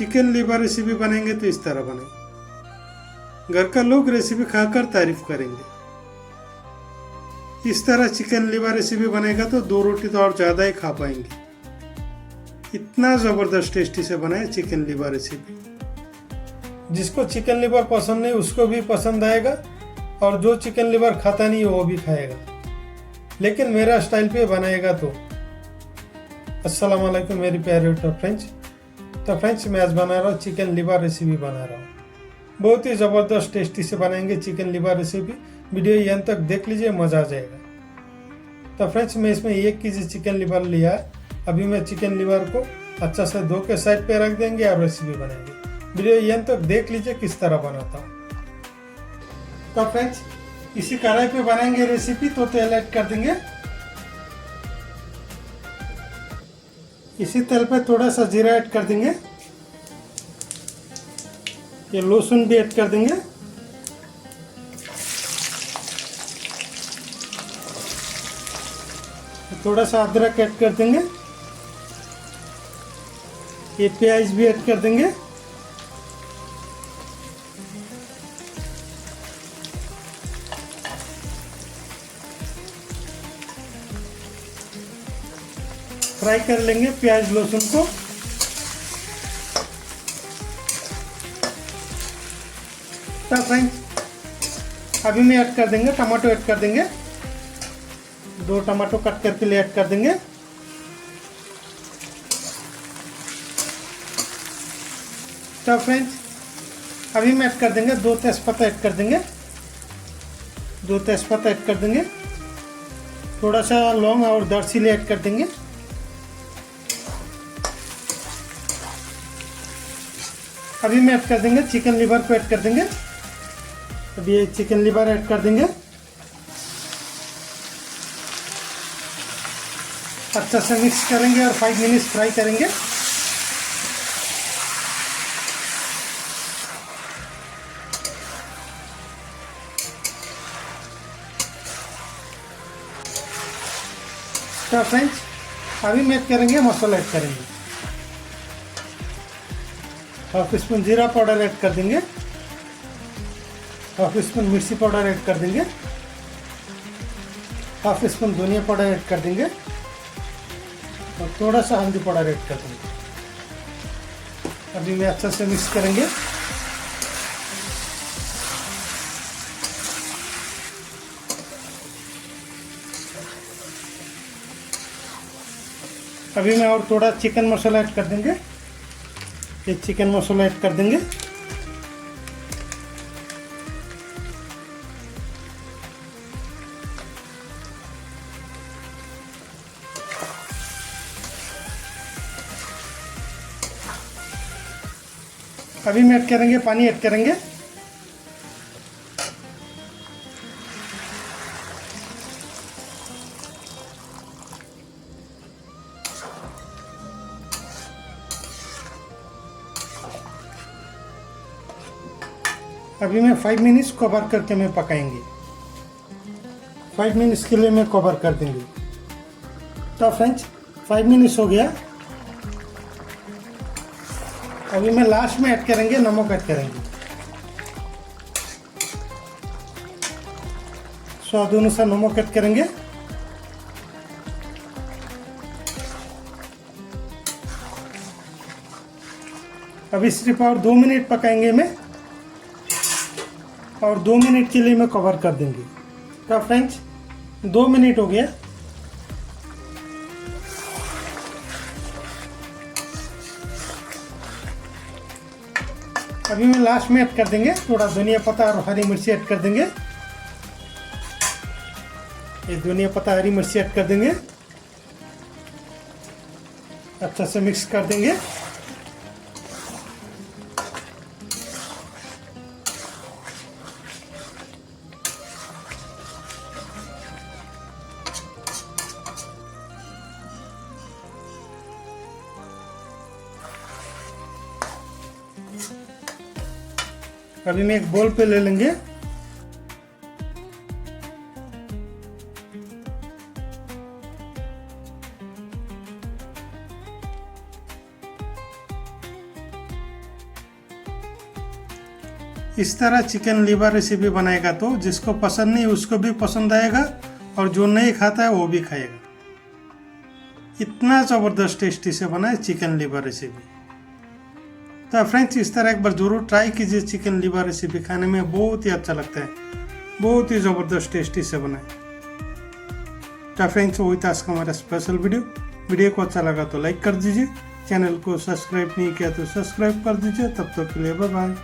Chicken liver recipe बनाएंगे तो इस तरह बनाएंगे। घर का लोग रेसिपी खाकर तारीफ करेंगे। इस तरह चिकन लीवर रेसिपी बनेगा तो 2 रोटी तो और ज़्यादा ही खा पाएंगे। इतना ज़बरदस्त टेस्टी से बनाए चिकन लीवर रेसिपी। जिसको चिकन लीवर पसंद नहीं उसको भी पसंद आएगा, और जो चिकन लीवर खाता नहीं वो भी खाएगा, लेकिन मेरा स्टाइल पे बनाएगा तो। अस्सलाम वालेकुम मेरी प्यारे फ्रेंड्स। तो फ्रेंड्स मैं आज बना रहा हूँ चिकन लीवर रेसिपी बना रहा हूँ। बहुत ही ज़बरदस्त टेस्टी से बनाएंगे चिकन लीवर रेसिपी। वीडियो यहाँ तक देख लीजिए, मज़ा आ जाएगा। तो फ्रेंड्स मैं इसमें 1 केजी चिकन लीवर लिया है। अभी मैं चिकन लीवर को अच्छा से धो के साइड पे रख देंगे और रेसिपी बनाएंगे। वीडियो यहाँ तक देख लीजिए किस तरह बनाता हूँ। तो फ्रेंड्स इसी कढ़ाई पे बनाएंगे रेसिपी। तो तेल ऐड कर देंगे। इसी तेल पे थोड़ा सा जीरा ऐड कर देंगे। ये लहसुन भी ऐड कर देंगे। थोड़ा सा अदरक ऐड कर देंगे। ये प्याज भी ऐड कर देंगे। फ्राई कर लेंगे प्याज लहसुन को। तो फ्रेंड्स अभी में ऐड कर देंगे टमाटो ऐड कर देंगे। 2 टमाटो कट करके ले ऐड कर देंगे। तो फ्रेंड्स अभी में ऐड कर देंगे 2 तेजपत्ता ऐड कर देंगे। 2 तेजपत्ता ऐड कर देंगे। थोड़ा सा लौंग और दालचीनी ऐड कर देंगे। अभी में ऐड कर देंगे चिकन लीवर को ऐड कर देंगे। अभी ये चिकन लीवर ऐड कर देंगे। अच्छा से मिक्स करेंगे और 5 मिनट फ्राई करेंगे। तो फ्रेंड्स अभी में ऐड करेंगे मसाला ऐड करेंगे। 1/2 स्पून जीरा पाउडर ऐड कर देंगे। 1/2 स्पून मिर्ची पाउडर ऐड कर देंगे। 1/2 स्पून धनिया पाउडर ऐड कर देंगे और थोड़ा सा हल्दी पाउडर ऐड कर देंगे। अभी मैं अच्छा से मिक्स करेंगे। अभी मैं और थोड़ा चिकन मसाला ऐड कर देंगे। ये चिकन मसाला ऐड कर देंगे। अभी में ऐड करेंगे पानी ऐड करेंगे। अभी मैं 5 मिनट्स कवर करके मैं पकाएंगे। 5 मिनट्स के लिए मैं कवर कर देंगे। तो फ्रेंड्स 5 मिनट्स हो गया। अभी मैं लास्ट में ऐड करेंगे नमक ऐड करेंगे। स्वाद अनुसार नमक ऐड करेंगे। अभी सिर्फ और 2 मिनट पकाएंगे मैं, और 2 मिनट के लिए मैं कवर कर देंगे। तो फ्रेंड्स 2 मिनट हो गया। अभी मैं लास्ट में ऐड कर देंगे थोड़ा धनिया पत्ता और हरी मिर्ची ऐड कर देंगे। ये धनिया पत्ता हरी मिर्ची ऐड कर देंगे। अच्छा से मिक्स कर देंगे। अभी मैं एक बोल पे ले लेंगे। इस तरह चिकन लीवर रेसिपी बनाएगा तो जिसको पसंद नहीं उसको भी पसंद आएगा और जो नहीं खाता है वो भी खाएगा। इतना ज़बरदस्त टेस्टी से बना है चिकन लीवर रेसिपी। तो फ्रेंड्स इस तरह एक बार ज़रूर ट्राई कीजिए। चिकन लीवर रेसिपी खाने में बहुत ही अच्छा लगता है, बहुत ही ज़बरदस्त टेस्टी से बना है। तो फ्रेंड्स वही था आज का हमारा स्पेशल वीडियो को अच्छा लगा तो लाइक कर दीजिए, चैनल को सब्सक्राइब नहीं किया तो सब्सक्राइब कर दीजिए। तब तक के लिए बाय बाय।